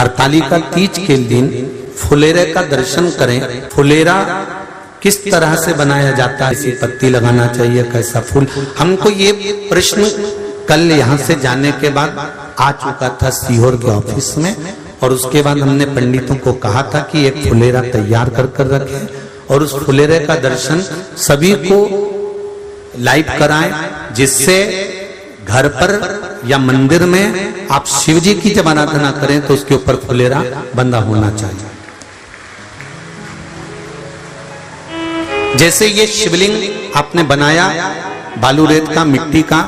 हरतालिका तीज के दिन फुलेरे का दर्शन करें। फुलेरा किस तरह से बनाया जाता है, इसी पत्ती लगाना चाहिए, कैसा फूल, हमको ये प्रश्न कल यहाँ से जाने के बाद आ चुका था सीहोर के ऑफिस में। और उसके बाद हमने पंडितों को कहा था कि एक फुलेरा तैयार कर रखें और उस फुलेरे का दर्शन सभी को लाइव कराएं, जिससे घर पर या मंदिर में आप शिव जी की जब आराधना करें तो उसके ऊपर फुलेरा बंधा होना चाहिए। जैसे ये शिवलिंग आपने बनाया बालू रेत का, मिट्टी का,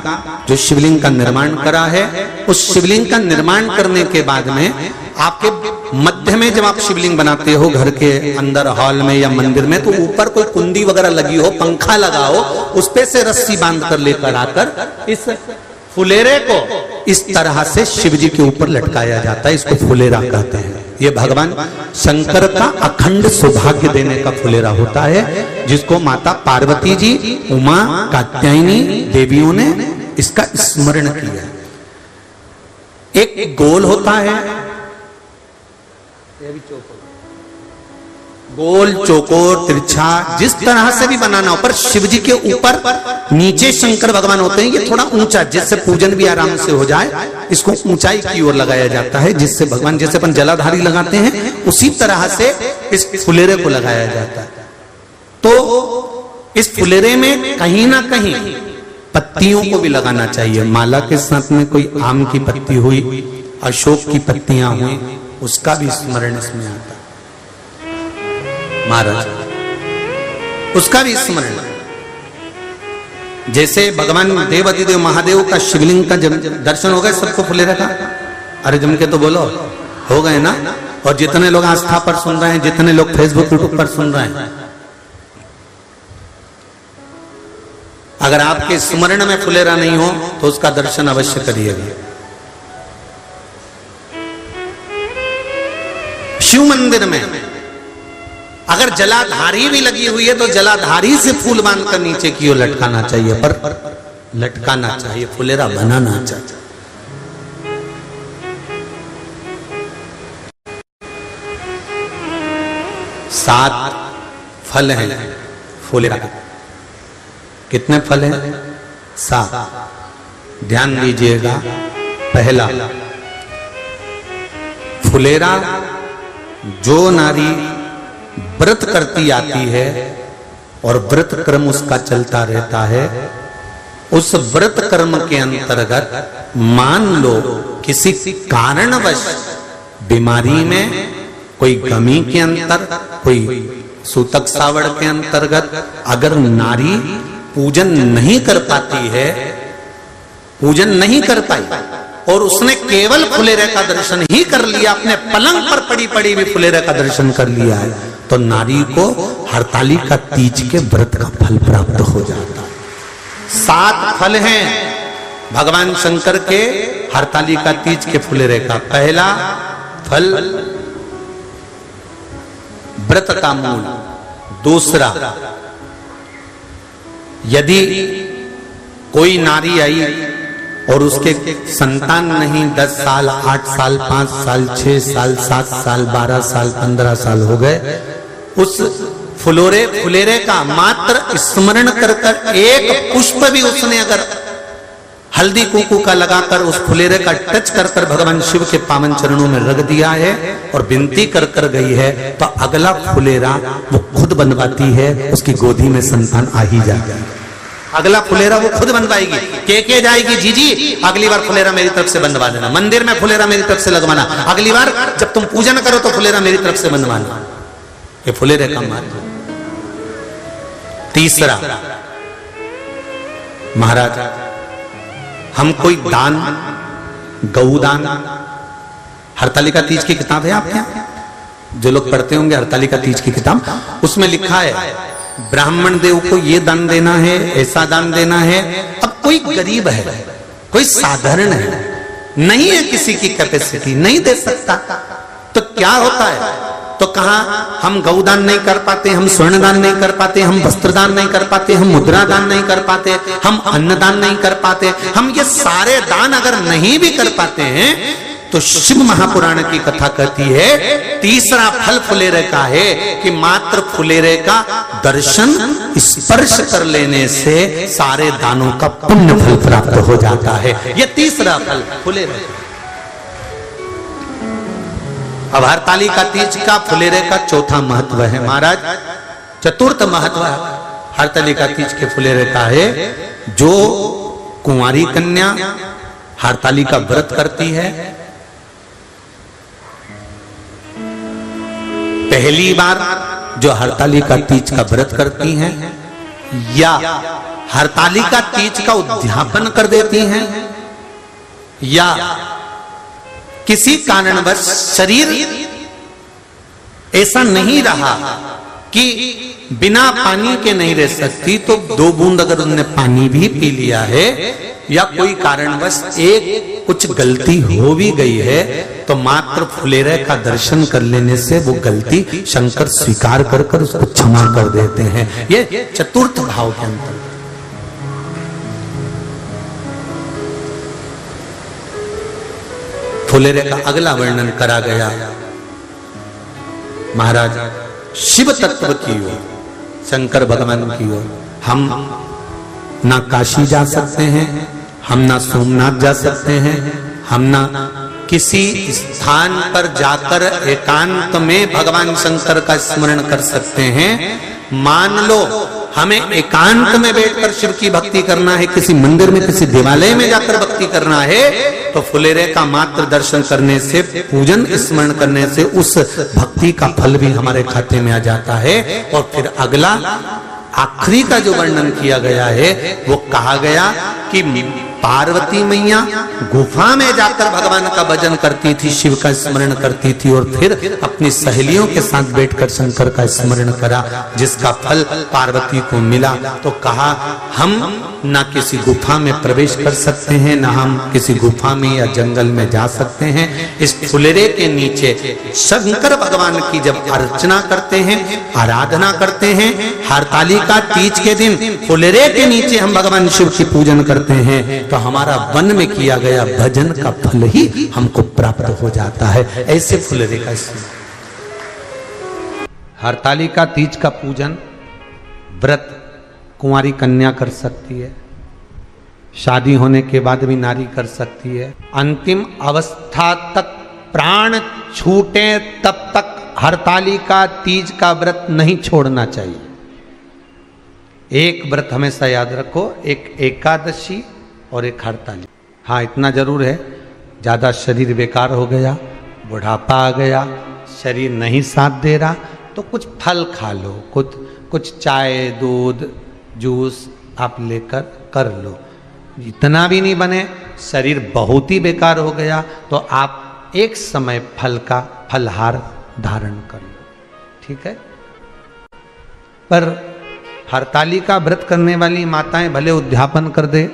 जो शिवलिंग का निर्माण करा है, उस शिवलिंग का निर्माण करने के बाद में आपके मध्य में जब आप शिवलिंग बनाते हो घर के अंदर हॉल में या मंदिर में, तो ऊपर कोई कुंडी वगैरह लगी हो, पंखा लगा हो, उस पे से रस्सी बांध कर लेकर आकर इस फुलेरे को इस तरह से शिव जी के ऊपर लटकाया जाता है। इसको फुलेरा कहते हैं। ये भगवान शंकर का अखंड सौभाग्य देने का फुलेरा होता है, जिसको माता पार्वती जी, उमा, कात्यायनी देवियों ने इसका स्मरण किया। एक गोल होता है, गोल, चौकोर, तिरछा, जिस तरह से भी बनाना हो, पर शिव जी के ऊपर नीचे शंकर भगवान होते हैं। ये थोड़ा ऊंचा, जिससे पूजन भी आराम से हो जाए, इसको ऊंचाई की ओर लगाया जाता है, जिससे भगवान, जैसे अपन जलाधारी लगाते हैं, उसी तरह से इस फुलेरे को लगाया जाता है। तो इस फुलेरे में कहीं ना कहीं पत्तियों को भी लगाना चाहिए। माला के साथ में कोई आम की पत्ती हुई, अशोक की पत्तियां हुई, उसका भी स्मरण इसमें आता है महाराज, उसका भी स्मरण। जैसे भगवान देवाधिदेव महादेव का शिवलिंग का दर्शन हो गए सबको फुलेरा का, अरे जम के तो बोलो, हो गए ना। और जितने लोग आस्था पर सुन रहे हैं, जितने लोग फेसबुक यूट्यूब पर सुन रहे हैं, अगर आपके स्मरण में फुलेरा नहीं हो तो उसका दर्शन अवश्य करिएगा। शिव मंदिर में अगर जलाधारी भी लगी हुई है तो जलाधारी से फूल बांधकर नीचे की ओर लटकाना चाहिए, पर लटकाना चाहिए, फुलेरा बनाना चाहिए। सात फल हैं फुलेरा के। कितने फल हैं? 7। ध्यान दीजिएगा। पहला, फुलेरा जो नारी व्रत करती आती है और व्रत कर्म उसका चलता रहता है, उस व्रत कर्म के अंतर्गत मान लो किसी कारणवश बीमारी में, कोई गमी के अंतर, कोई सूतक सावड़ के अंतर्गत अगर नारी पूजन नहीं कर पाती है, पूजन नहीं कर पाई और उसने केवल फुलेरे का दर्शन ही कर लिया, अपने पलंग पर पड़ी पड़ी भी फुलेरे का दर्शन कर लिया है, तो नारी को हरतालिका तीज के व्रत का फल प्राप्त हो जाता है। 7 फल हैं भगवान शंकर के हरतालिका तीज के फुलेरे का। पहला फल व्रत का मूल। दूसरा, यदि कोई नारी आई और उसके संतान नहीं, 10 साल, 8 साल, 5 साल, 6 साल, 7 साल, 12 साल, 15 साल हो गए, उस फुलेरे का मात्र स्मरण कर कर एक पुष्प भी उसने अगर हल्दी कुंकू का लगाकर उस फुलेरे का टच कर कर भगवान शिव के पावन चरणों में रख दिया है और विनती कर कर गई है, तो अगला फुलेरा वो खुद बनवाती है, उसकी गोदी में संतान आ ही जाता है। अगला फुलेरा वो खुद बनवाएगी, के जाएगी, जी अगली बार फुलेरा मेरी तरफ से बनवा देना, मंदिर में फुलेरा मेरी तरफ से लगवाना, अगली बार जब तुम पूजन करो तो फुलेरा मेरी तरफ से बनवाना। ये फुलेरे का महत्व। तीसरा, महाराज हम कोई दान, गौदान, हरतालिका तीज की किताब है आपके यहाँ, जो लोग पढ़ते होंगे हरतालिका तीज की किताब, उसमें लिखा है ब्राह्मण देव को ये दान देना है, ऐसा दान देना है। अब कोई गरीब है, कोई साधारण है, नहीं है किसी की कैपेसिटी, नहीं दे सकता, तो क्या होता है? तो कहा हम गौदान नहीं कर पाते, हम स्वर्ण दान नहीं कर पाते, हम वस्त्र दान नहीं कर पाते, हम मुद्रा दान नहीं कर पाते, हम अन्नदान नहीं कर पाते, हम ये सारे दान अगर नहीं भी कर पाते हैं तो शिव महापुराण की कथा कहती है तीसरा फल फुलेरे का है कि मात्र फुलेरे का दर्शन स्पर्श कर लेने से सारे दानों का पुण्य फल प्राप्त हो जाता है। यह तीसरा फल फुलेरे। अब हरतालिका तीज का फुलेरे का चौथा महत्व है महाराज। चतुर्थ महत्व हरतालिका तीज के फुलेरे का है, जो कुंवारी कन्या हरतालिका व्रत करती है, पहली बार जो हरतालिका तीज का व्रत करती हैं या हरतालिका तीज का उद्यापन कर देती हैं या किसी कारणवश शरीर ऐसा नहीं रहा कि बिना पानी के नहीं रह सकती, तो 2 बूंद अगर उन्होंने पानी भी पी लिया है या कोई कारणवश एक कुछ गलती हो भी गई है, तो मात्र फुलेरे का दर्शन कर लेने से वो गलती शंकर स्वीकार कर उसको क्षमा कर देते हैं। ये चतुर्थ भाव के अंतर्गत। फुलेरे का अगला वर्णन करा गया महाराज शिव तत्व की ओर, शंकर भगवान की ओर। हम ना काशी जा सकते हैं, हम ना सोमनाथ जा सकते हैं, हम ना किसी स्थान पर जाकर एकांत में भगवान शंकर का स्मरण कर सकते हैं। मान लो हमें एकांत में बैठकर शिव की भक्ति करना है, किसी मंदिर में किसी देवालय में जाकर भक्ति करना है, तो फुलेरे का मात्र दर्शन करने से, पूजन स्मरण करने से उस भक्ति का फल भी हमारे खाते में आ जाता है। और फिर अगला आखिरी का जो वर्णन किया गया है वो कहा गया कि पार्वती मैया गुफा में जाकर भगवान का भजन करती थी, शिव का स्मरण करती थी और फिर अपनी सहेलियों के साथ बैठकर शंकर का स्मरण करा, जिसका फल पार्वती को मिला। तो कहा हम ना किसी गुफा में प्रवेश कर सकते हैं, ना हम किसी गुफा में या जंगल में जा सकते हैं। इस फुलेरे के नीचे शंकर भगवान की जब अर्चना करते हैं, आराधना करते हैं, हरतालिका तीज के दिन फुलेरे के नीचे हम भगवान शिव की पूजन करते हैं, तो हमारा वन में किया गया भजन का फल ही हमको प्राप्त हो जाता है। ऐसे फुलेरे का हरतालिका तीज का पूजन व्रत कुंवारी कन्या कर सकती है, शादी होने के बाद भी नारी कर सकती है। अंतिम अवस्था तक प्राण छूटे तब तक हरतालिका तीज का व्रत नहीं छोड़ना चाहिए। एक व्रत हमेशा याद रखो, एक एकादशी और एक हरतालिका। हाँ इतना जरूर है, ज्यादा शरीर बेकार हो गया, बुढ़ापा आ गया, शरीर नहीं साथ दे रहा, तो कुछ फल खा लो, कुछ चाय दूध जूस आप लेकर कर लो। इतना भी नहीं बने, शरीर बहुत ही बेकार हो गया, तो आप एक समय फल का फलहार धारण कर लो, ठीक है। पर हरतालिका व्रत करने वाली माताएं भले उद्यापन कर दे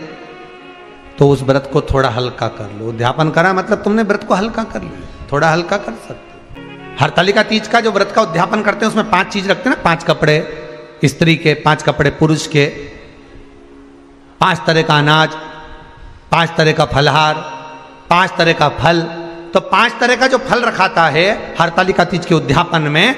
तो उस व्रत को थोड़ा हल्का कर लो। उद्यापन करा मतलब तुमने व्रत को हल्का कर लिया, थोड़ा हल्का कर सकते। हरतालिका तीज का जो व्रत का उद्यापन करते हैं उसमें 5 चीज रखते हैं ना, 5 कपड़े स्त्री के, 5 कपड़े पुरुष के, 5 तरह का अनाज, 5 तरह का फलहार, 5 तरह का फल। तो 5 तरह का जो फल रखाता है हरतालिका तीज के उद्यापन में,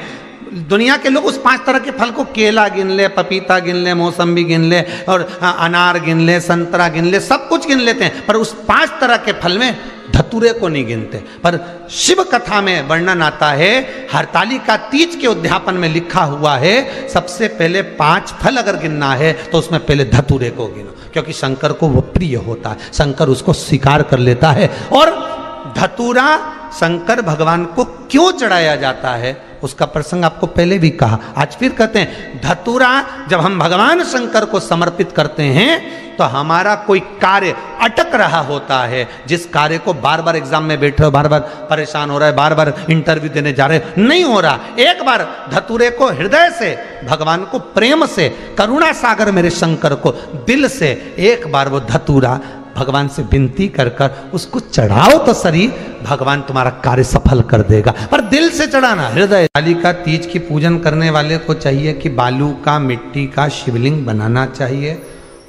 दुनिया के लोग उस 5 तरह के फल को केला गिन ले, पपीता गिन ले, मौसम्बी गिन ले और अनार गिन ले, संतरा गिन ले, सब कुछ गिन लेते हैं, पर उस 5 तरह के फल में धतूरे को नहीं गिनते। पर शिव कथा में वर्णन आता है, हरतालिका तीज के उद्यापन में लिखा हुआ है सबसे पहले 5 फल अगर गिनना है तो उसमें पहले धतूरे को गिनो, क्योंकि शंकर को वो प्रिय होता है, शंकर उसको स्वीकार कर लेता है। और धतूरा शंकर भगवान को क्यों चढ़ाया जाता है उसका प्रसंग आपको पहले भी कहा, आज फिर कहते हैं। धतूरा जब हम भगवान शंकर को समर्पित करते हैं तो हमारा कोई कार्य अटक रहा होता है, जिस कार्य को बार बार एग्जाम में बैठ रहे हो, बार बार परेशान हो रहा है, बार बार इंटरव्यू देने जा रहे हो, नहीं हो रहा, एक बार धतूरे को हृदय से भगवान को प्रेम से, करुणा सागर मेरे शंकर को दिल से एक बार वो धतूरा भगवान से विनती कर कर उसको चढ़ाओ तो सही, भगवान तुम्हारा कार्य सफल कर देगा। पर दिल से चढ़ाना, हृदय। हरतालिका तीज की पूजन करने वाले को चाहिए कि बालू का, मिट्टी का शिवलिंग बनाना चाहिए।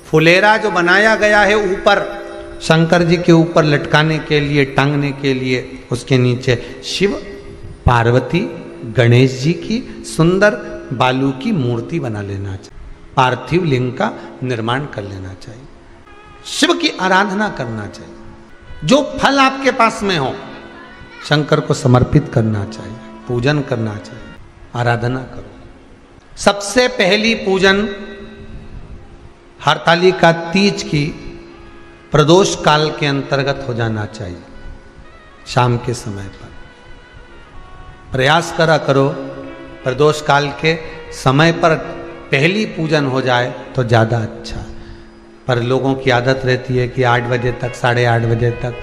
फुलेरा जो बनाया गया है ऊपर शंकर जी के ऊपर लटकाने के लिए, टांगने के लिए उसके नीचे शिव, पार्वती, गणेश जी की सुंदर बालू की मूर्ति बना लेना चाहिए, पार्थिव लिंग का निर्माण कर लेना चाहिए, शिव की आराधना करना चाहिए, जो फल आपके पास में हो शंकर को समर्पित करना चाहिए, पूजन करना चाहिए, आराधना करो। सबसे पहली पूजन हरतालिका तीज की प्रदोष काल के अंतर्गत हो जाना चाहिए, शाम के समय पर। प्रयास करो प्रदोष काल के समय पर पहली पूजन हो जाए तो ज़्यादा अच्छा। पर लोगों की आदत रहती है कि 8 बजे तक, 8:30 बजे तक,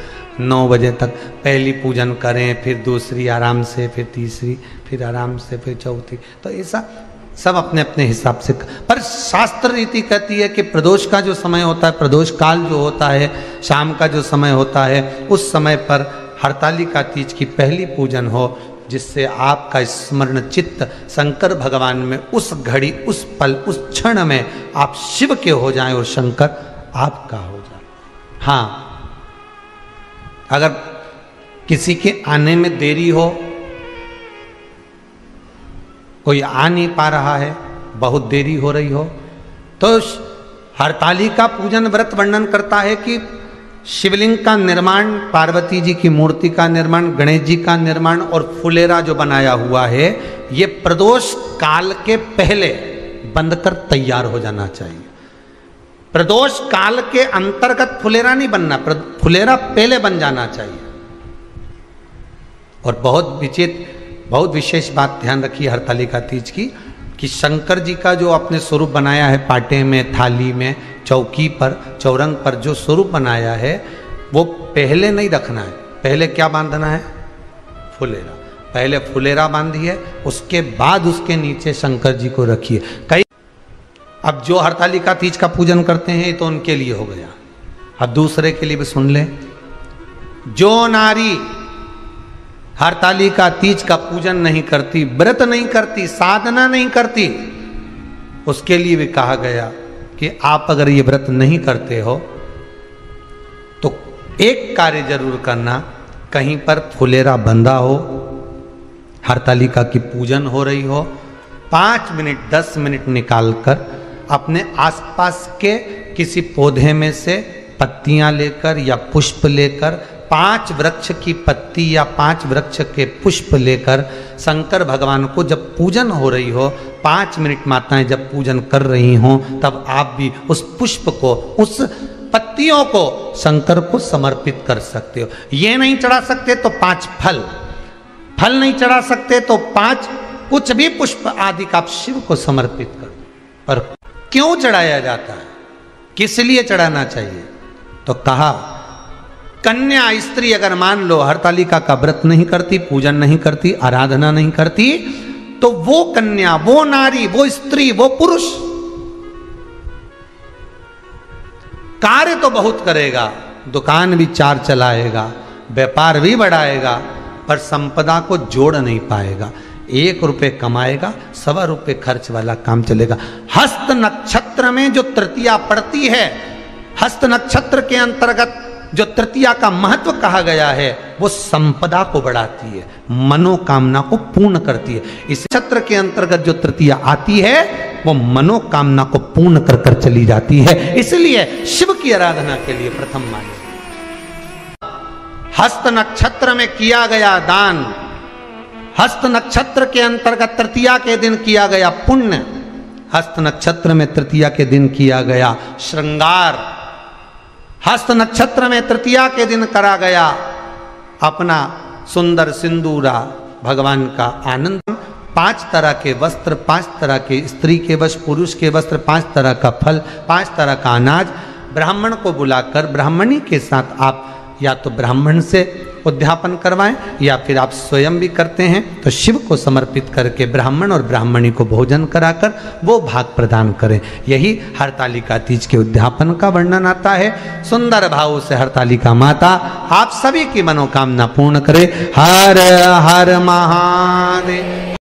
9 बजे तक पहली पूजन करें, फिर दूसरी आराम से, फिर तीसरी, फिर आराम से, फिर चौथी। तो ऐसा सब अपने अपने हिसाब से। पर शास्त्र रीति कहती है कि प्रदोष का जो समय होता है, प्रदोष काल जो होता है, शाम का जो समय होता है, उस समय पर हरतालिका तीज की पहली पूजन हो, जिससे आपका स्मरण चित्त शंकर भगवान में उस घड़ी, उस पल, उस क्षण में आप शिव के हो जाएं और शंकर आपका हो जाए। हाँ, अगर किसी के आने में देरी हो, कोई आ नहीं पा रहा है, बहुत देरी हो रही हो, तो हरतालिका पूजन व्रत वर्णन करता है कि शिवलिंग का निर्माण, पार्वती जी की मूर्ति का निर्माण, गणेश जी का निर्माण और फुलेरा जो बनाया हुआ है, ये प्रदोष काल के पहले बनकर तैयार हो जाना चाहिए। प्रदोष काल के अंतर्गत फुलेरा नहीं बनना, फुलेरा पहले बन जाना चाहिए। और बहुत विशेष बात ध्यान रखिए हरतालिका तीज की, कि शंकर जी का जो आपने स्वरूप बनाया है, पाटे में, थाली में, चौकी पर, चौरंग पर जो स्वरूप बनाया है, वो पहले नहीं रखना है। पहले क्या बांधना है? फुलेरा। पहले फुलेरा बांधिए, उसके बाद उसके नीचे शंकर जी को रखिए। कई अब जो हरतालिका तीज का पूजन करते हैं तो उनके लिए हो गया, अब दूसरे के लिए भी सुन ले। जो नारी हरतालिका तीज का पूजन नहीं करती, व्रत नहीं करती, साधना नहीं करती, उसके लिए भी कहा गया कि आप अगर ये व्रत नहीं करते हो तो एक कार्य जरूर करना, कहीं पर फुलेरा बंधा हो, हरतालिका की पूजन हो रही हो, 5 मिनट 10 मिनट निकालकर अपने आसपास के किसी पौधे में से पत्तियां लेकर या पुष्प लेकर, 5 वृक्ष की पत्ती या 5 वृक्ष के पुष्प लेकर शंकर भगवान को जब पूजन हो रही हो, 5 मिनट माताएं जब पूजन कर रही हों, तब आप भी उस पुष्प को, उस पत्तियों को शंकर को समर्पित कर सकते हो। ये नहीं चढ़ा सकते तो 5 फल नहीं चढ़ा सकते तो 5 कुछ भी पुष्प आदि का आप शिव को समर्पित कर दो। पर क्यों चढ़ाया जाता है, किस लिए चढ़ाना चाहिए? तो कहा कन्या स्त्री अगर मान लो हरतालिका का व्रत नहीं करती, पूजन नहीं करती, आराधना नहीं करती, तो वो कन्या, वो नारी, वो स्त्री, वो पुरुष कार्य तो बहुत करेगा, दुकान भी 4 चलाएगा, व्यापार भी बढ़ाएगा, पर संपदा को जोड़ नहीं पाएगा। 1 रुपये कमाएगा, 1.25 रुपये खर्च वाला काम चलेगा। हस्त नक्षत्र में जो तृतीया पड़ती है, हस्त नक्षत्र के अंतर्गत जो तृतीया का महत्व कहा गया है, वो संपदा को बढ़ाती है, मनोकामना को पूर्ण करती है। इस नक्षत्र के अंतर्गत जो तृतीया आती है, वो मनोकामना को पूर्ण कर कर चली जाती है। इसलिए शिव की आराधना के लिए प्रथम माने। हस्त नक्षत्र में किया गया दान, हस्त नक्षत्र के अंतर्गत तृतीया के दिन किया गया पुण्य, हस्त नक्षत्र में तृतीया के दिन किया गया श्रृंगार, हस्त नक्षत्र में तृतीया के दिन करा गया अपना सुंदर सिंदूरा, भगवान का आनंद, 5 तरह के वस्त्र, 5 तरह के स्त्री के वस्त्र, पुरुष के वस्त्र, 5 तरह का फल, 5 तरह का अनाज, ब्राह्मण को बुलाकर ब्राह्मणी के साथ आप या तो ब्राह्मण से उद्यापन करवाएं या फिर आप स्वयं भी करते हैं तो शिव को समर्पित करके ब्राह्मण और ब्राह्मणी को भोजन कराकर वो भाग प्रदान करें। यही हरतालिका तीज के उद्यापन का वर्णन आता है। सुंदर भाव से हरतालिका माता आप सभी की मनोकामना पूर्ण करे। हर हर महादेव।